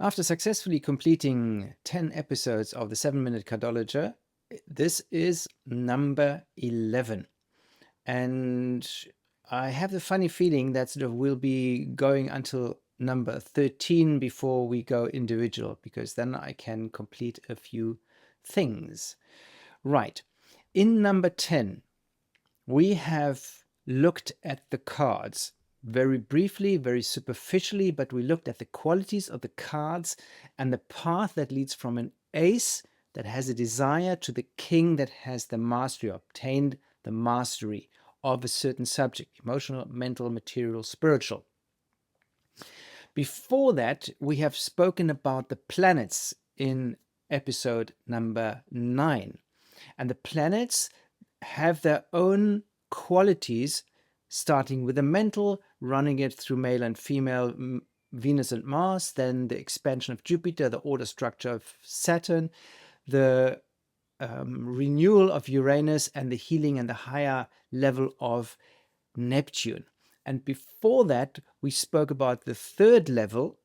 After successfully completing 10 episodes of the 7-Minute Cardologer, this is number 11. And I have the funny feeling that sort of we'll be going until number 13 before we go individual, because then I can complete a few things. Right. In number 10, we have looked at the cards very briefly, very superficially, but we looked at the qualities of the cards and the path that leads from an ace that has a desire to the king that has the mastery, obtained the mastery of a certain subject, emotional, mental, material, spiritual. Before that, we have spoken about the planets in episode number 9. And the planets have their own qualities, starting with the mental, running it through male and female, Venus and Mars, then the expansion of Jupiter, the order structure of Saturn, the renewal of Uranus, and the healing and the higher level of Neptune. And before that, we spoke about the third level,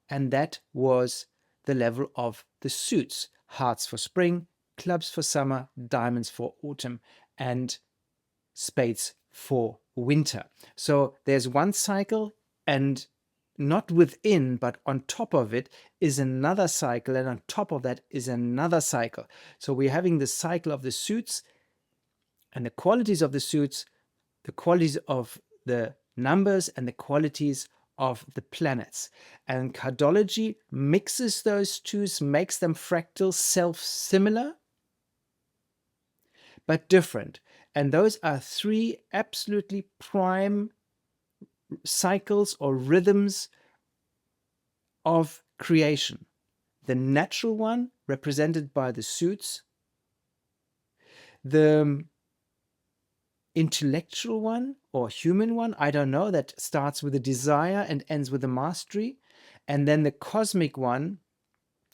and that was the level of the suits: hearts for spring, clubs for summer, diamonds for autumn, and spades for winter. So there's one cycle, and not within, but on top of it is another cycle, and on top of that is another cycle. So we're having the cycle of the suits and the qualities of the suits, the qualities of the numbers, and the qualities of the planets. And Cardology mixes those two, makes them fractal, self-similar, but different. And those are three absolutely prime cycles or rhythms of creation. The natural one, represented by the suits, the intellectual one or human one, I don't know, that starts with a desire and ends with a mastery, and then the cosmic one,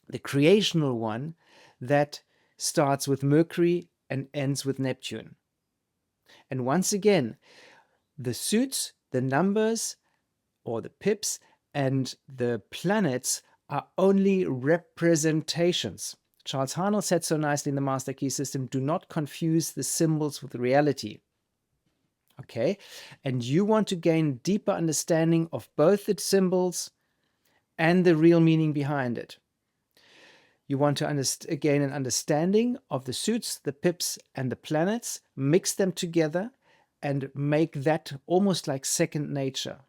the creational one, that starts with Mercury and ends with Neptune. And once again, the suits, the numbers or the pips, and the planets are only representations. Charles Harnell said so nicely in the Master Key System, do not confuse the symbols with reality. Okay, and you want to gain deeper understanding of both the symbols and the real meaning behind it. You want to gain an understanding of the suits, the pips, and the planets, mix them together, and make that almost like second nature.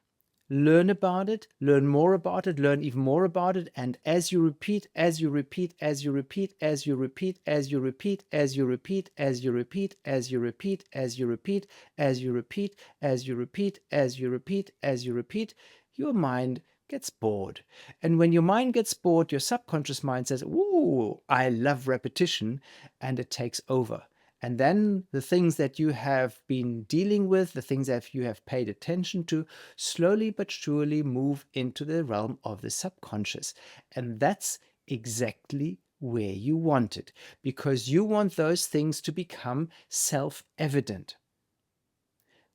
Learn about it, learn more about it, learn even more about it, and as you repeat, as you repeat, as you repeat, as you repeat, as you repeat, as you repeat, as you repeat, as you repeat, as you repeat, as you repeat, as you repeat, as you repeat, as you repeat, your mind gets bored. And when your mind gets bored, your subconscious mind says, ooh, I love repetition, and it takes over. And then the things that you have been dealing with, the things that you have paid attention to, slowly but surely move into the realm of the subconscious. And that's exactly where you want it, because you want those things to become self-evident,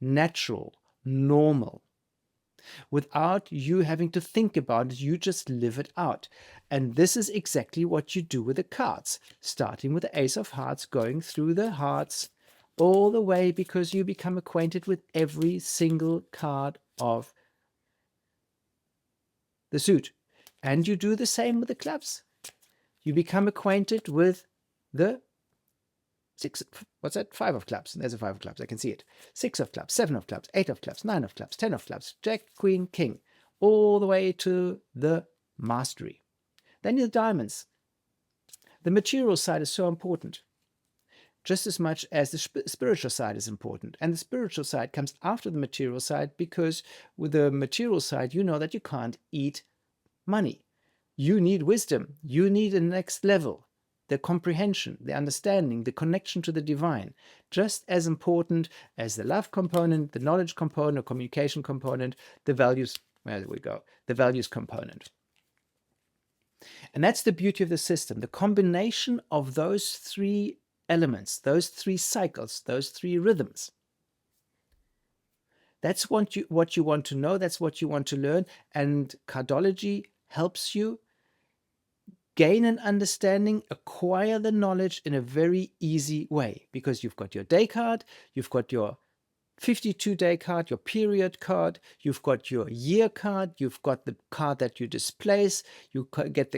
natural, normal. Without you having to think about it, you just live it out. And this is exactly what you do with the cards, starting with the Ace of Hearts, going through the hearts all the way, because you become acquainted with every single card of the suit. And you do the same with the clubs. You become acquainted with the five of clubs. There's a five of clubs, I can see it. 6 of clubs, 7 of clubs, 8 of clubs, 9 of clubs, 10 of clubs, Jack, Queen, King, all the way to the mastery. Then the diamonds. The material side is so important, just as much as the spiritual side is important. And the spiritual side comes after the material side, because with the material side, you know that you can't eat money. You need wisdom. You need a next level. The comprehension, the understanding, the connection to the divine, just as important as the love component, the knowledge component, or communication component, the values, there we go, the values component. And that's the beauty of the system, the combination of those three elements, those three cycles, those three rhythms. That's what you want to know, that's what you want to learn, and Cardology helps you gain an understanding, acquire the knowledge in a very easy way, because you've got your day card, you've got your 52-day card, your period card, you've got your year card, you've got the card that you displace, you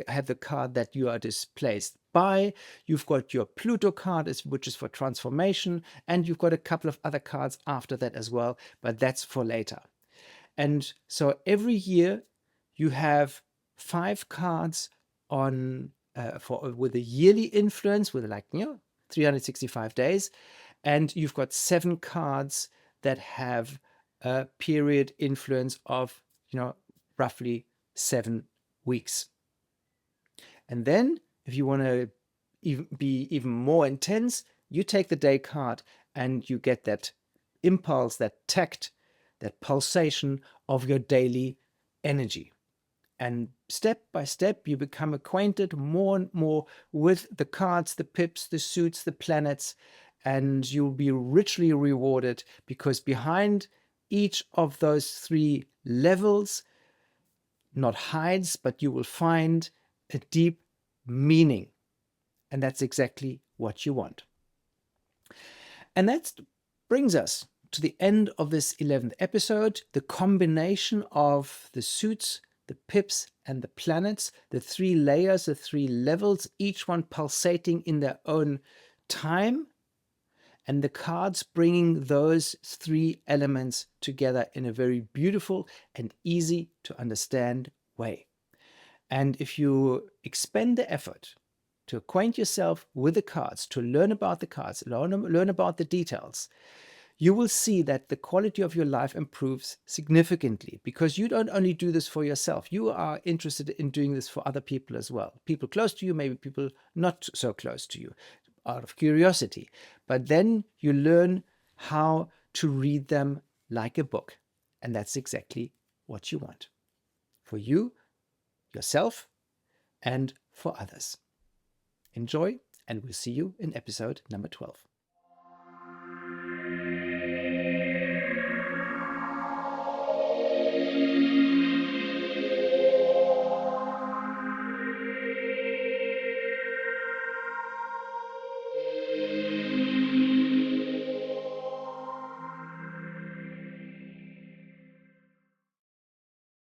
have the card that you are displaced by, you've got your Pluto card, which is for transformation, and you've got a couple of other cards after that as well, but that's for later. And so every year you have 5 cards on with a yearly influence, with 365 days, and you've got 7 cards that have a period influence of roughly 7 weeks. And then if you want to be even more intense, you take the day card and you get that impulse, that tact, that pulsation of your daily energy. And step by step, you become acquainted more and more with the cards, the pips, the suits, the planets, and you'll be richly rewarded, because behind each of those 3 levels not hides, but you will find a deep meaning. And that's exactly what you want. And that brings us to the end of this 11th episode. The combination of the suits, the pips, and the planets, the 3 layers, the 3 levels, each one pulsating in their own time, and the cards bringing those 3 elements together in a very beautiful and easy to understand way. And if you expend the effort to acquaint yourself with the cards, to learn about the cards, learn about the details, you will see that the quality of your life improves significantly, because you don't only do this for yourself. You are interested in doing this for other people as well. People close to you, maybe people not so close to you, out of curiosity. But then you learn how to read them like a book. And that's exactly what you want for you, yourself, and for others. Enjoy, and we'll see you in episode number 12.